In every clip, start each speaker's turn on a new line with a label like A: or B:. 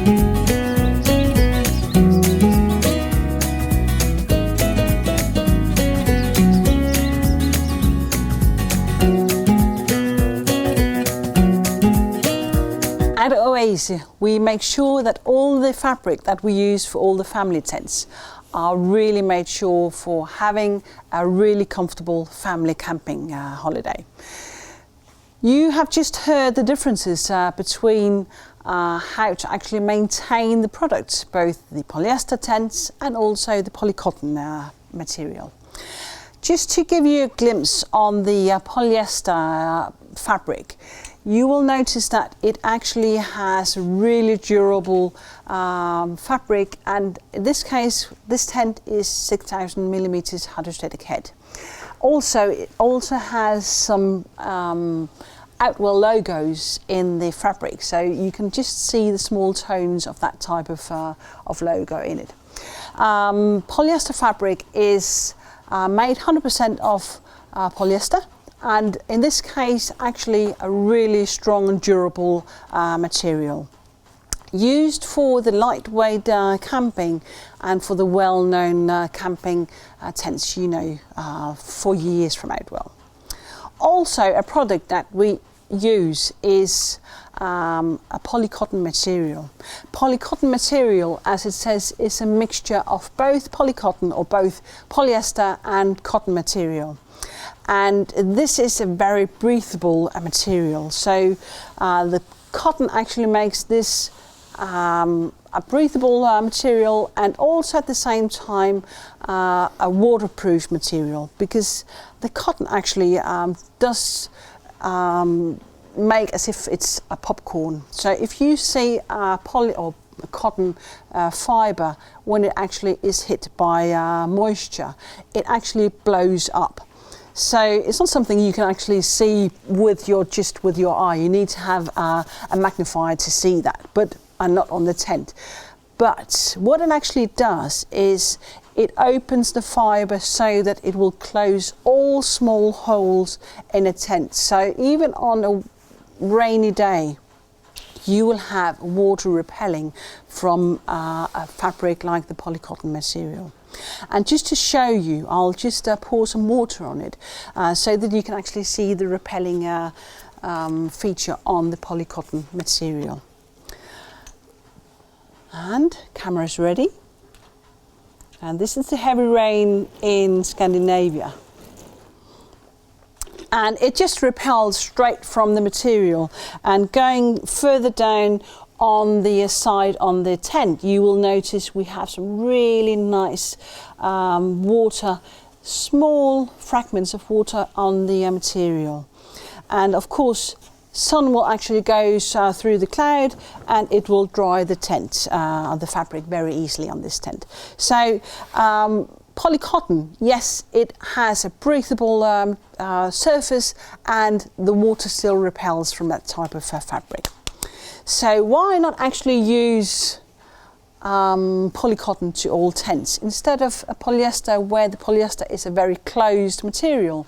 A: At Oasis, we make sure that all the fabric that we use for all the family tents are really made sure for having a really comfortable family camping holiday. You have just heard the differences between how to actually maintain the products, both the polyester tents and also the polycotton material. Just to give you a glimpse on the polyester fabric, you will notice that it actually has really durable fabric, and in this case this tent is 6,000 millimeters hydrostatic head. Also, it also has some Outwell logos in the fabric, so you can just see the small tones of that type of logo in it. Polyester fabric is made 100% of polyester, and in this case actually a really strong and durable material, used for the lightweight camping and for the well-known camping tents you know for years from Outwell. Also, a product that we use is a polycotton material. Polycotton material, as it says, is a mixture of both polycotton or both polyester and cotton material. And this is a very breathable material. So the cotton actually makes this a breathable material, and also at the same time a waterproof material, because the cotton actually does make as if it's a popcorn. So if you see poly or cotton fibre, when it actually is hit by moisture, it actually blows up. So it's not something you can actually see with your eye. You need to have a magnifier to see that, but not on the tent. But what it actually does is it opens the fibre so that it will close all small holes in a tent. So even on a rainy day, you will have water repelling from a fabric like the polycotton material. And just to show you, I'll just pour some water on it so that you can actually see the repelling feature on the polycotton material. And camera's ready. And this is the heavy rain in Scandinavia. And it just repels straight from the material. And going further down on the side on the tent, you will notice we have some really nice water, small fragments of water on the material. And of course, sun will actually go through the cloud, and it will dry the tent, the fabric, very easily on this tent. So polycotton, yes, it has a breathable surface, and the water still repels from that type of fabric. So why not actually use polycotton to all tents instead of a polyester, where the polyester is a very closed material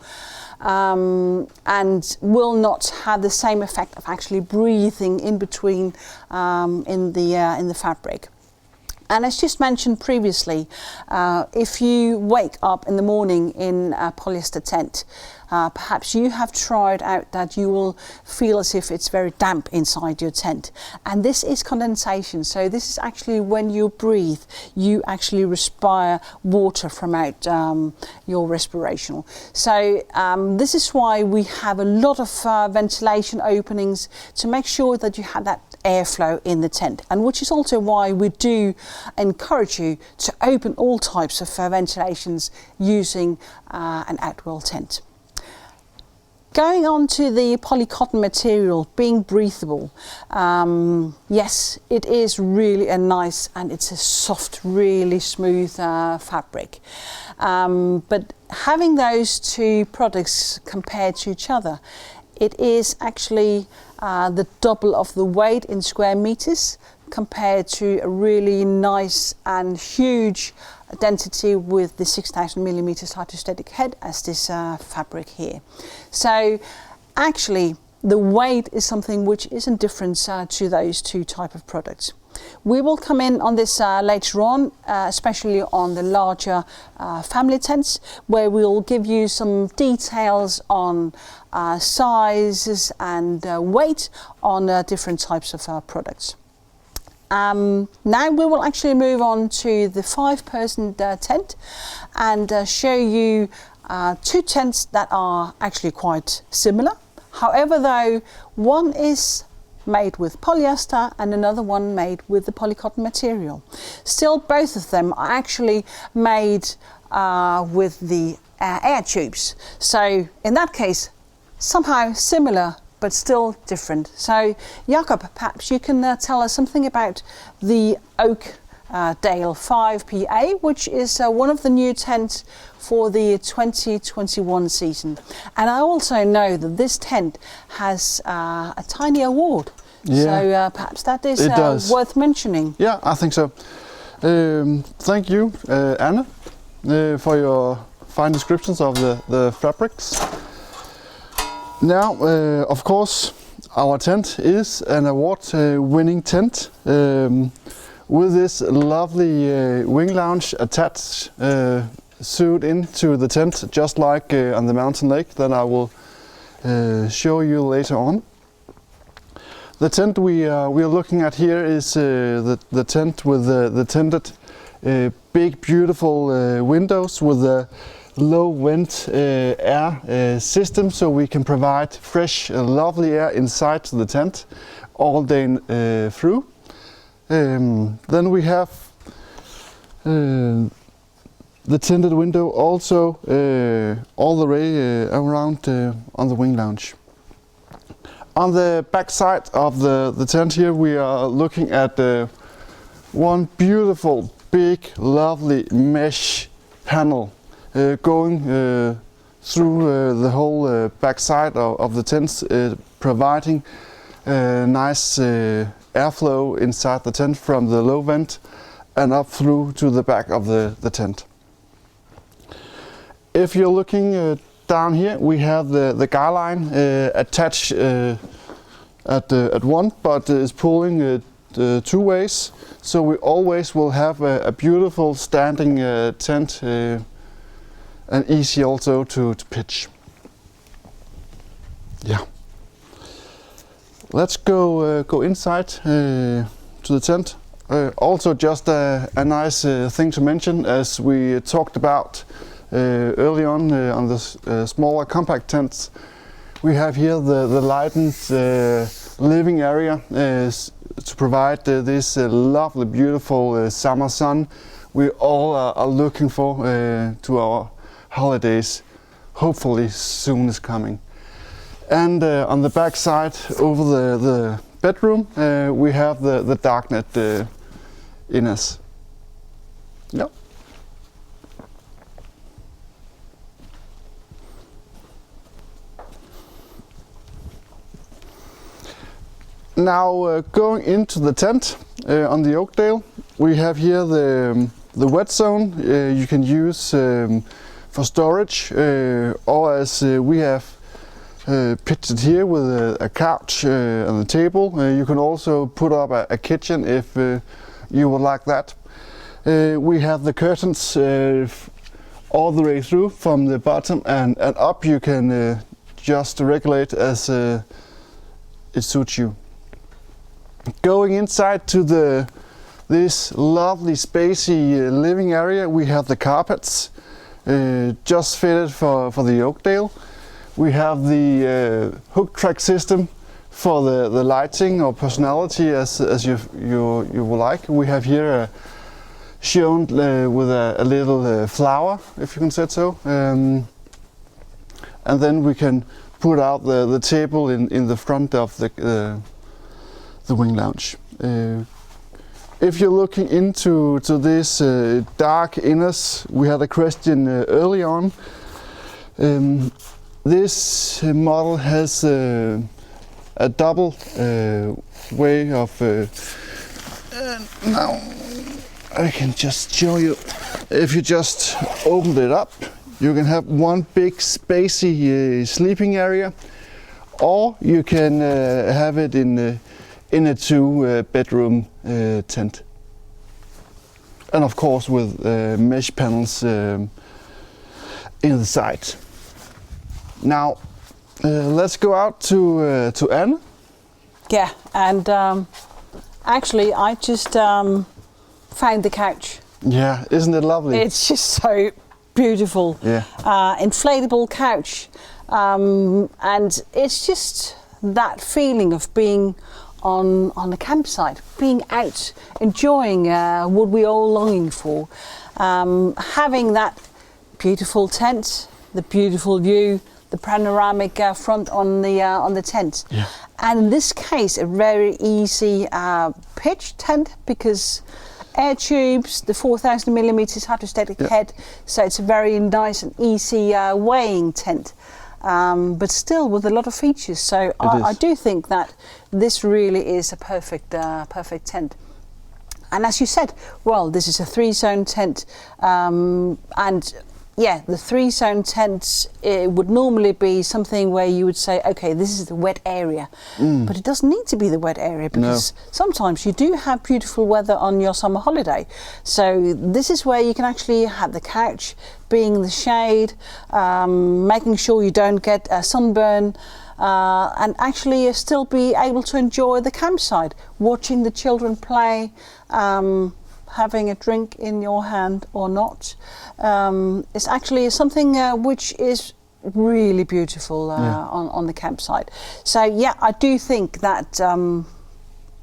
A: and will not have the same effect of actually breathing in between in the fabric. And as just mentioned previously, if you wake up in the morning in a polyester tent, perhaps you have tried out that you will feel as if it's very damp inside your tent. And this is condensation. So this is actually when you breathe, you actually respire water from out your respiration. So this is why we have a lot of ventilation openings to make sure that you have that airflow in the tent, and which is also why we do encourage you to open all types of ventilations using an Outwell tent. Going on to the polycotton material being breathable, yes, it is really a nice, and it's a soft, really smooth fabric. But having those two products compared to each other, it is actually the double of the weight in square meters compared to a really nice and huge density with the 6,000 millimeters hydrostatic head as this fabric here. So actually the weight is something which isn't different to those two type of products. We will come in on this later on, especially on the larger family tents, where we'll give you some details on sizes and weight on different types of products. Now we will actually move on to the 5-person tent and show you two tents that are actually quite similar. However, though, one is made with polyester and another one made with the polycotton material. Still, both of them are actually made with the air tubes. So in that case, somehow similar but still different. So Jakob, perhaps you can tell us something about the Oakdale 5PA, which is one of the new tents for the 2021 season. And I also know that this tent has a tiny award.
B: Yeah,
A: so perhaps that is worth mentioning.
B: Yeah, I think so. Thank you, Anna, for your fine descriptions of the fabrics. Now, of course, our tent is an award-winning tent with this lovely wing lounge attached, sewed into the tent, just like on the mountain lake that I will show you later on. The tent we are looking at here is the tent with the tinted big beautiful windows with a low vent air system, so we can provide fresh lovely air inside the tent all day through. Then we have the tinted window also all the way around on the wing lounge. On the back side of the tent here, we are looking at one beautiful, big, lovely mesh panel going through the whole back side of the tent, providing nice airflow inside the tent from the low vent and up through to the back of the tent. If you're looking down here, we have the guy line attached at one, but is pulling two ways, so we always will have a beautiful standing tent and easy also to pitch. Yeah. Let's go inside to the tent. Also, just a nice thing to mention, as we talked about early on the smaller compact tents, we have here the lightened living area to provide this lovely, beautiful summer sun we all are looking for to our holidays. Hopefully soon is coming. And on the back side, over the bedroom, we have the dark net inners. Yep. Now going into the tent on the Oakdale, we have here the wet zone you can use for storage, or as we have pitched it here with a couch and a table. You can also put up a kitchen if you would like that. We have the curtains all the way through from the bottom and up. You can just regulate as it suits you. Going inside to this lovely spacey living area, we have the carpets just fitted for the Oakdale. We have the hook track system for the lighting or personality as you would like. We have here shown with a little flower, if you can say so, and then we can put out the table in the front of the wing lounge. If you're looking into this dark inners, we had a question early on. This model has a double way of. Now I can just show you. If you just opened it up, you can have one big spacey sleeping area, or you can have it in a 2-bedroom tent, and of course with mesh panels in the side. Now let's go out to Anne.
A: Yeah, and actually I just found the couch.
B: Yeah, isn't it lovely?
A: It's just so beautiful.
B: Yeah.
A: Inflatable couch, and it's just that feeling of being on a campsite, being out, enjoying what we're all longing for, having that beautiful tent, the beautiful view, the panoramic front on the tent.
B: Yeah.
A: And in this case, a very easy pitch tent, because air tubes, the 4,000 millimeters hydrostatic head, so it's a very nice and easy weighing tent, but still with a lot of features. So I do think that this really is a perfect tent. And as you said, well, this is a 3-zone tent, and yeah, the 3-zone tents, it would normally be something where you would say, okay, this is the wet area. But it doesn't need to be the wet area, because sometimes you do have beautiful weather on your summer holiday. So this is where you can actually have the couch, being in the shade, making sure you don't get a sunburn, and actually still be able to enjoy the campsite, watching the children play, having a drink in your hand or not. It's actually something which is really beautiful on the campsite. So yeah, I do think that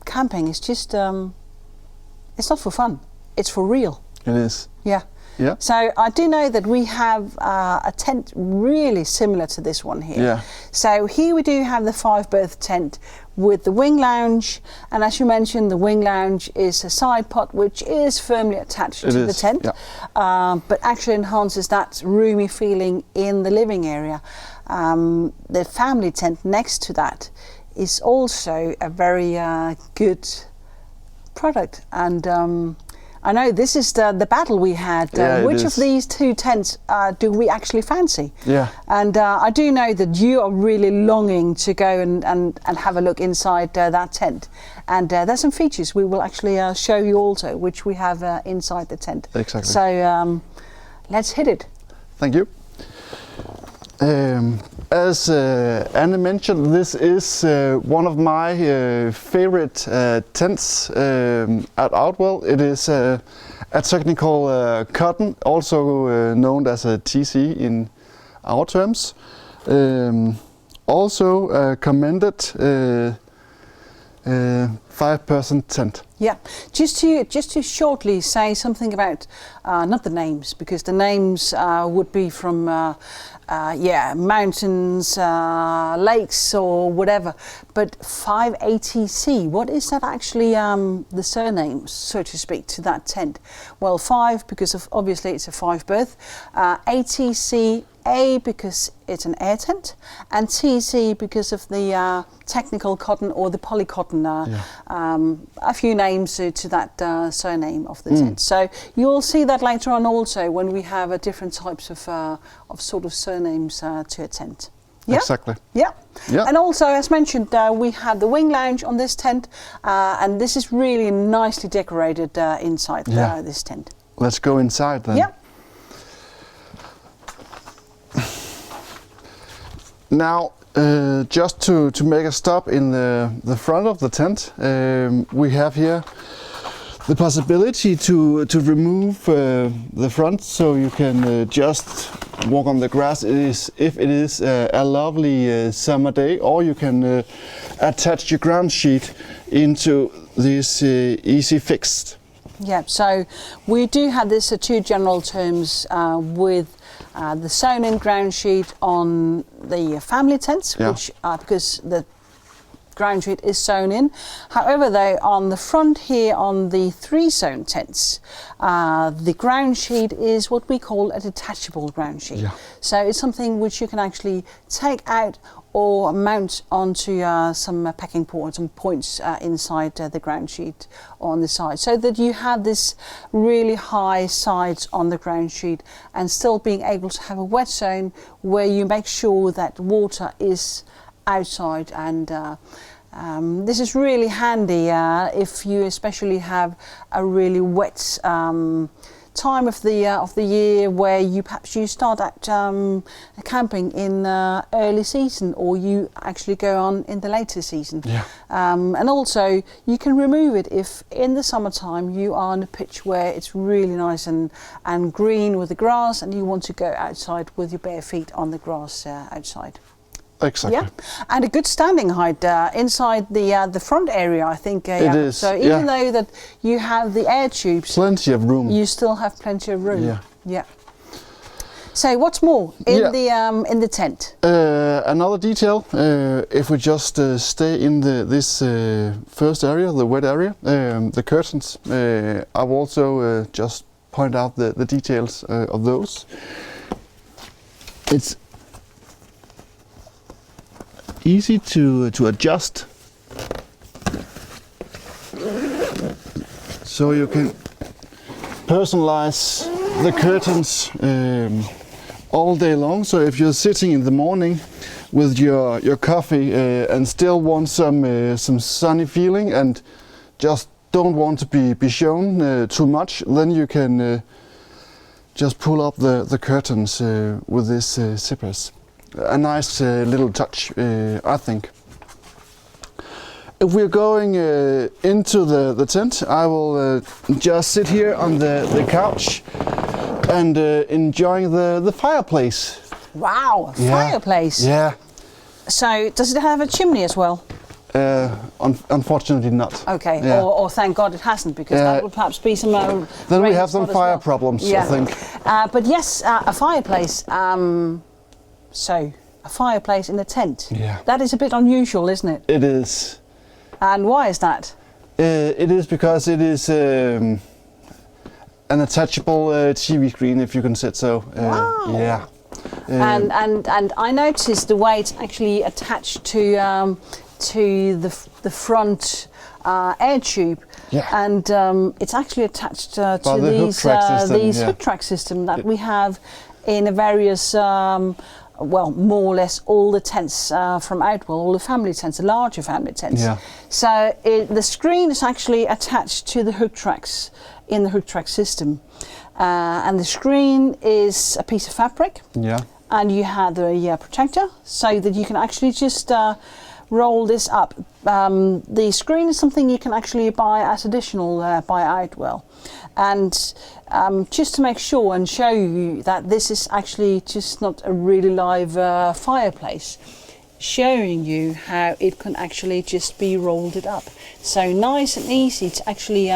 A: camping is just, it's not for fun, it's for real.
B: It is.
A: Yeah.
B: Yeah.
A: So I do know that we have a tent really similar to this one here.
B: Yeah.
A: So here we do have the 5-berth tent with the wing lounge, and as you mentioned, the wing lounge is a side pot which is firmly attached to the tent, but actually enhances that roomy feeling in the living area. The family tent next to that is also a very good product, and I know this is the battle we had. Which of these 2 tents do we actually fancy?
B: Yeah.
A: And I do know that you are really longing to go and have a look inside that tent. And there's some features we will actually show you also, which we have inside the tent.
B: Exactly.
A: So let's hit it.
B: Thank you. As Anne mentioned, this is one of my favorite tents at Outwell. It is a technical cotton, also known as a TC in our terms. Also commended 5-person tent.
A: Yeah, just to shortly say something about not the names, because the names would be from mountains, lakes or whatever, but 5ATC, what is that actually the surname, so to speak, to that tent? Well, 5 because of obviously it's a 5-berth, ATC, A because it's an air tent, and TC because of the technical cotton or the polycotton, a few names to that surname of the tent. So you'll see that later on also when we have different types of sort of surnames to a tent. Yeah?
B: Exactly.
A: Yeah.
B: Yeah.
A: And also, as mentioned, we have the wing lounge on this tent, and this is really nicely decorated inside this tent.
B: Let's go inside then.
A: Yeah.
B: Now, just to make a stop in the front of the tent, we have here the possibility to remove the front, so you can just walk on the grass if it is a lovely summer day, or you can attach your ground sheet into this easy fixed.
A: Yeah, so we do have this 2 general terms with the sewn-in ground sheet on the family tents, which because the ground sheet is sewn in. However, though, on the front here on the 3-zone tents, the ground sheet is what we call a detachable ground sheet. Yeah. So it's something which you can actually take out or mount onto some packing points and points inside the ground sheet on the side, so that you have this really high sides on the ground sheet and still being able to have a wet zone where you make sure that water is outside, and this is really handy if you especially have a really wet time of the year, where perhaps you start out camping in early season, or you actually go on in the later season.
B: Yeah.
A: And also you can remove it if in the summertime you are on a pitch where it's really nice and green with the grass, and you want to go outside with your bare feet on the grass outside.
B: Exactly.
A: Yeah, and a good standing height inside the front area, I think.
B: It is.
A: So even though that you have the air tubes,
B: Plenty of room.
A: you still have plenty of room.
B: Yeah.
A: Yeah. So what's more in the tent?
B: Another detail. If we just stay in this first area, the wet area, the curtains. I've also just point out the details of those. It's easy to adjust, so you can personalize the curtains all day long. So if you're sitting in the morning with your coffee and still want some sunny feeling and just don't want to be shown too much, then you can just pull up the curtains with this zippers. A nice little touch, I think. If we're going into the tent, I will just sit here on the couch and enjoying the fireplace.
A: Wow, a fireplace.
B: Yeah.
A: So does it have a chimney as well?
B: Unfortunately not.
A: Okay,
B: Yeah.
A: or thank God it hasn't, because that would perhaps be some
B: then we
A: rain
B: have some
A: spot as
B: fire
A: well.
B: problems,
A: Yeah.
B: I think.
A: But yes, a fireplace. So a fireplace in a tent.
B: Yeah.
A: That is a bit unusual, isn't it?
B: It is.
A: And why is that?
B: It is because it is an attachable TV screen, if you can say so.
A: Wow.
B: Yeah.
A: And I noticed the way it's actually attached to the front air tube.
B: Yeah.
A: And it's actually attached to
B: the
A: these
B: hook track system, yeah.
A: hook track system that we have in a various well, more or less all the tents from Outwell, all the family tents, the larger family tents.
B: Yeah.
A: So the screen is actually attached to the hook tracks in the hook track system. And the screen is a piece of fabric.
B: Yeah.
A: And you have the protector, so that you can actually just roll this up. The screen is something you can actually buy as additional by Outwell. And just to make sure and show you that this is actually just not a really live fireplace, showing you how it can actually just be rolled it up. So nice and easy to actually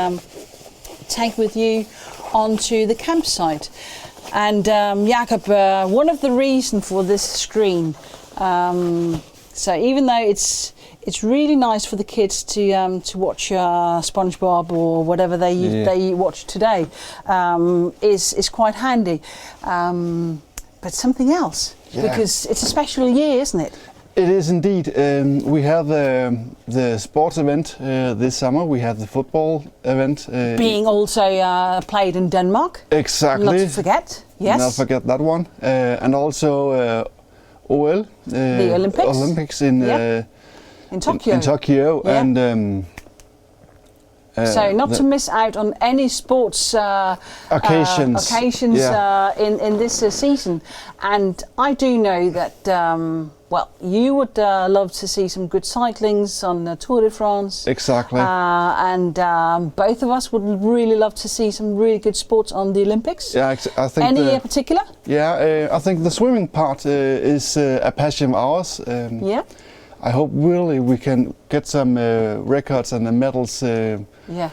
A: take with you onto the campsite. And Jakob, one of the reasons for this screen, so even though it's really nice for the kids to watch SpongeBob or whatever they watch today, is quite handy. But something else, because it's a special year, isn't it?
B: It is indeed. We have the sports event this summer. We have the football event.
A: Being also played in Denmark.
B: Exactly.
A: Not to forget. Yes.
B: Not forget that one. And also Outwell.
A: The Olympics.
B: Olympics in
A: Tokyo.
B: In Tokyo.
A: Yeah.
B: And
A: so not to miss out on any sports
B: occasions
A: in this season. And I do know that well, you would love to see some good cyclings on the Tour de France.
B: Exactly.
A: And both of us would really love to see some really good sports on the Olympics.
B: Yeah, I think.
A: Any particular?
B: Yeah, I think the swimming part is a passion of ours.
A: Yeah.
B: I hope really we can get some records and the medals.
A: Yeah.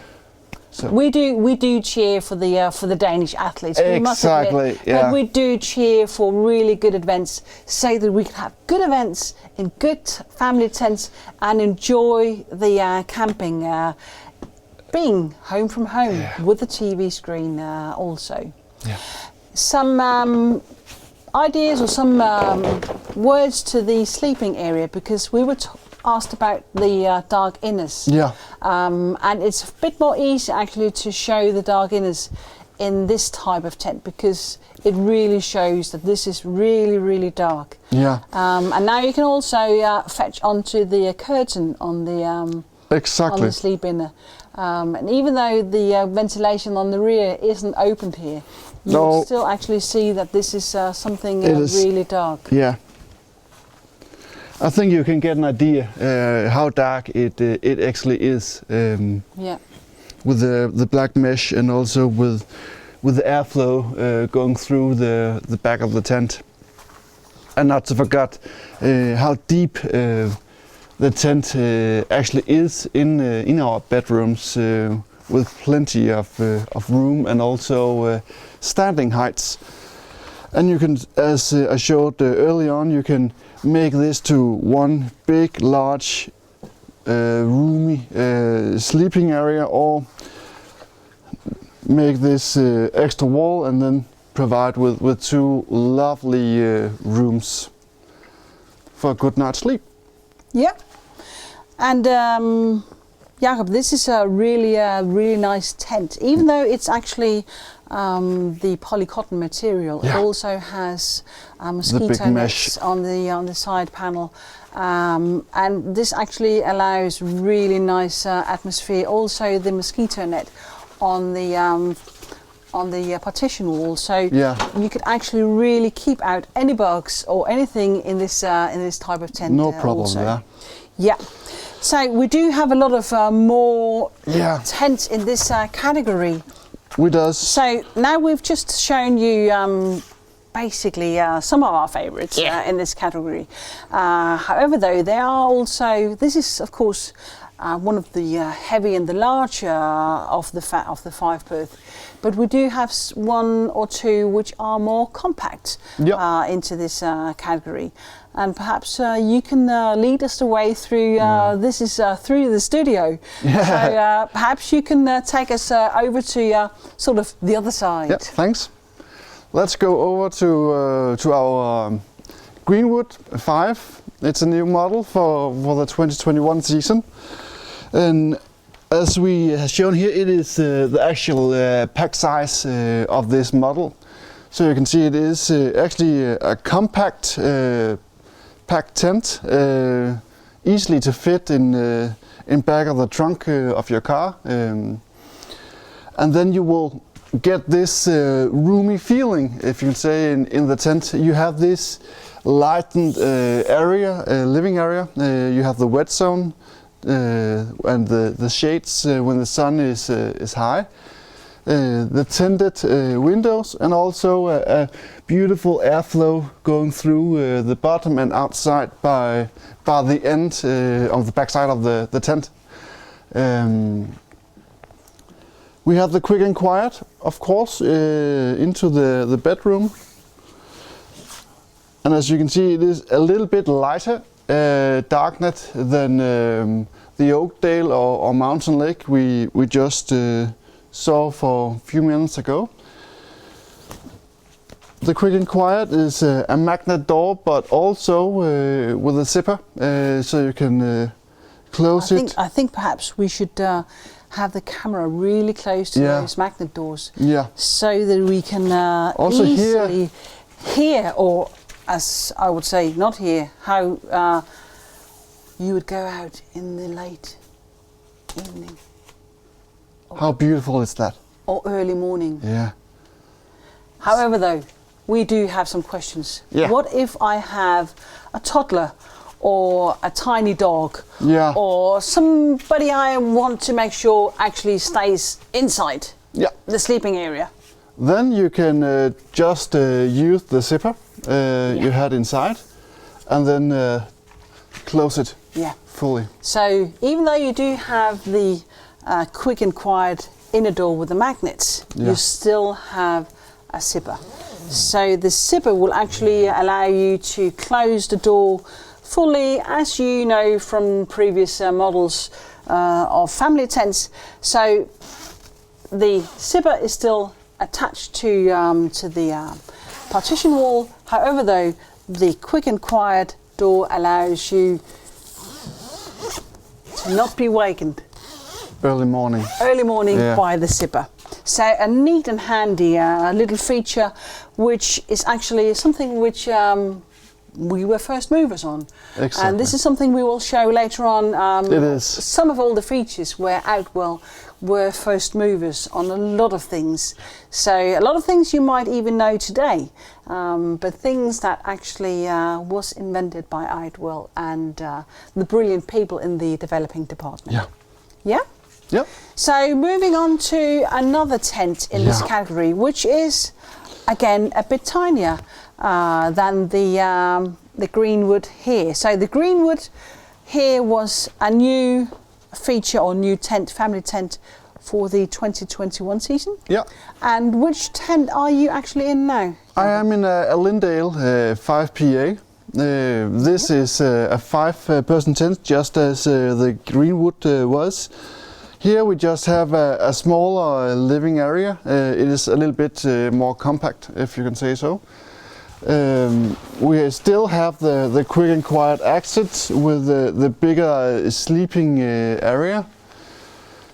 B: So
A: We do cheer for the Danish athletes. We must admit,
B: yeah.
A: but we do cheer for really good events, so that we can have good events in good family tents and enjoy the camping, being home from home with the TV screen also.
B: Yeah.
A: Some ideas or some words to the sleeping area, because we were asked about the dark inners.
B: Yeah.
A: And it's a bit more easy actually to show the dark inners in this type of tent, because it really shows that this is really, really dark.
B: Yeah.
A: And now you can also fetch onto the curtain on the
B: Exactly.
A: on the sleep inner. And even though the ventilation on the rear isn't opened here, you will still actually see that this is something really dark.
B: Yeah. I think you can get an idea how dark it actually is.
A: Yeah.
B: With the black mesh, and also with the airflow going through the back of the tent. And not to forget how deep the tent actually is in our bedrooms, with plenty of room, and also standing heights. And you can, as I showed early on, you can make this to one big, large, roomy sleeping area, or make this extra wall and then provide with two lovely rooms for a good night's sleep.
A: Yeah. And Jacob, this is a really nice tent. Even though it's actually the polycotton material, it also has mosquito nets on the side panel, and this actually allows really nice atmosphere. Also, the mosquito net on the partition wall, so you could actually really keep out any bugs or anything in this type of tent.
B: No problem.
A: Also. Yeah. So we do have a lot of more tents in this category.
B: We does.
A: So now we've just shown you basically some of our favourites in this category. However, though, there are also, this is of course one of the heavy and the larger of the five berth, but we do have one or two which are more compact into this category. And perhaps you can lead us the way through. This is through the studio, so perhaps you can take us over to sort of the other side.
B: Yeah, thanks. Let's go over to our Greenwood 5. It's a new model for the 2021 season, and as we have shown here, it is the actual pack size of this model. So you can see it is actually a compact pack tent, easily to fit in back of the trunk of your car, and then you will get this roomy feeling, if you can say, in the tent. You have this lightened area, living area. You have the wet zone and the shades when the sun is high. The tinted windows, and also a beautiful airflow going through the bottom and outside by the end of the back side of the tent. We have the quick and quiet, of course, into the bedroom. And as you can see, it is a little bit lighter darknet than the Oakdale or Mountain Lake we just saw for a few minutes ago. The quick and quiet is a magnet door, but also with a zipper, so you can close it.
A: I think perhaps we should have the camera really close to those magnet doors, so that we can also easily hear, or as I would say, not hear, how you would go out in the late evening.
B: How beautiful is that?
A: Or early morning.
B: Yeah.
A: However, though, we do have some questions.
B: Yeah.
A: What if I have a toddler or a tiny dog, or somebody I want to make sure actually stays inside the sleeping area?
B: Then you can just use the zipper you had inside, and then close it fully. So
A: even though you do have the quick and quiet inner door with the magnets, you still have a zipper. So the zipper will actually allow you to close the door fully, as you know from previous models of family tents. So the zipper is still attached to the partition wall. However, though, the quick and quiet door allows you to not be wakened
B: early morning
A: by the zipper. So a neat and handy little feature, which is actually something which we were first movers on.
B: Exactly.
A: And this is something we will show later on.
B: It is.
A: Some of all the features where Outwell were first movers on a lot of things. So a lot of things you might even know today, but things that actually was invented by Outwell and the brilliant people in the developing department.
B: Yeah.
A: Yeah?
B: Yeah.
A: So moving on to another tent in this category, which is again a bit tinier than the Greenwood here. So the Greenwood here was a new feature or new tent, family tent for the 2021 season.
B: Yeah.
A: And which tent are you actually in now?
B: I am in a Lyndell 5PA. This is a 5-person tent, just as the Greenwood was. Here we just have a smaller living area. It is a little bit more compact, if you can say so. We still have the quick and quiet exits with the bigger sleeping area.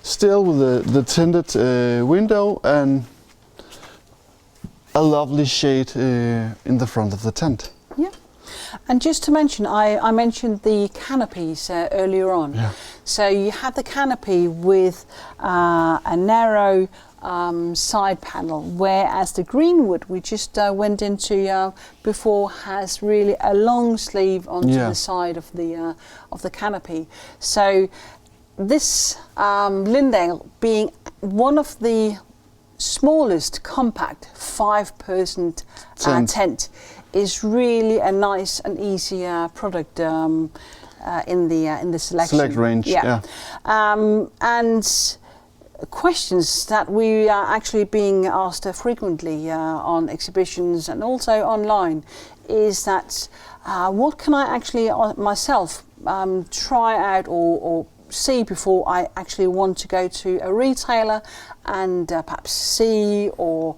B: Still with the tinted window and a lovely shade in the front of the tent.
A: Yeah. And just to mention, I mentioned the canopies earlier on.
B: Yeah.
A: So you have the canopy with a narrow side panel, whereas the Greenwood we just went into before has really a long sleeve onto the side of the canopy. So this Lyndell, being one of the smallest compact 5-person tent, is really a nice and easy product in the selection.
B: Select range. Yeah.
A: And questions that we are actually being asked frequently on exhibitions and also online is that what can I actually myself try out or see before I actually want to go to a retailer and perhaps see or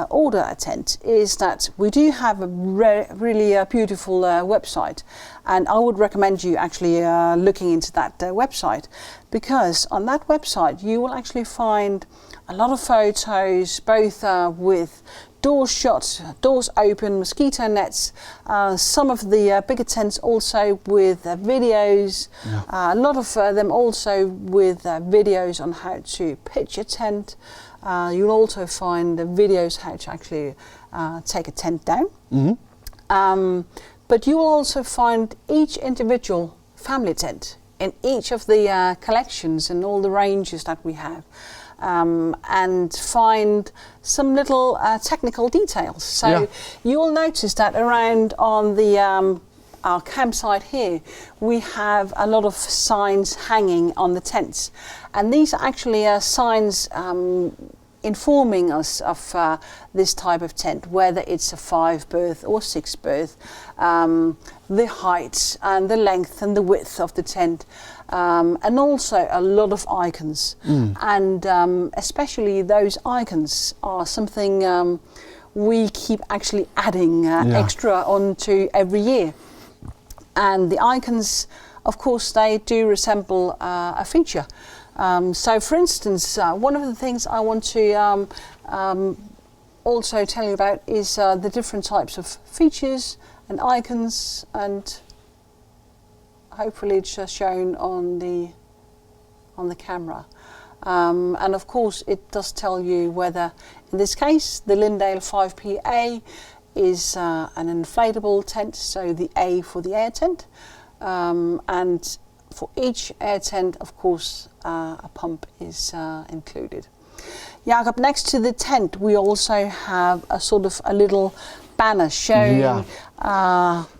A: order a tent, is that we do have a really beautiful website, and I would recommend you actually looking into that website, because on that website you will actually find a lot of photos, both with doors shut, doors open, mosquito nets, some of the bigger tents also with videos, a lot of them also with videos on how to pitch a tent. You'll also find the videos how to actually take a tent down. Mm-hmm. But you will also find each individual family tent in each of the collections and all the ranges that we have. And find some little technical details. So you will notice that around on the our campsite here, we have a lot of signs hanging on the tents, and these are actually signs informing us of this type of tent, whether it's a 5-berth or 6-berth, the height and the length and the width of the tent, and also a lot of icons. And especially those icons are something we keep actually adding extra onto every year. And the icons, of course, they do resemble a feature. So for instance, one of the things I want to also tell you about is the different types of features and icons, and hopefully it's just shown on the camera. And of course it does tell you whether, in this case, the Lyndell 5PA is an inflatable tent, so the A for the air tent, and for each air tent, of course, a pump is included. Jakob, next to the tent we also have a sort of a little banner showing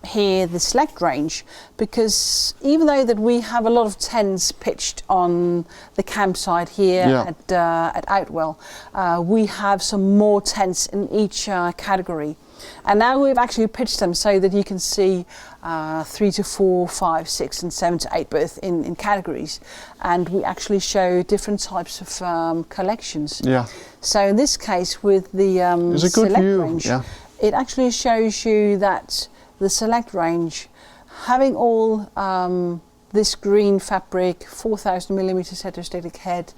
A: here the select range, because even though that we have a lot of tents pitched on the campsite here at Outwell, we have some more tents in each category. And now we've actually pitched them so that you can see 3 to 4, 5, 6 and 7 to 8 berth in categories, and we actually show different types of collections. So in this case with the select range, it actually shows you that the select range, having all this green fabric, 4,000 millimeters heterostatic head,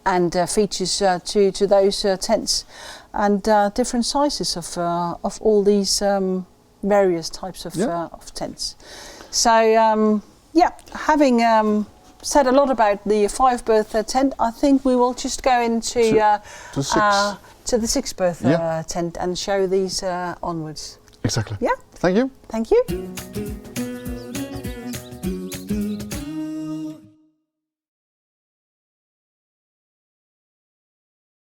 A: and features to those tents, and different sizes of all these various types of tents. So having said a lot about the 5-berth tent, I think we will just go into to the 6-berth tent and show these onwards.
B: Exactly.
A: Yeah.
B: Thank you.
A: Thank you.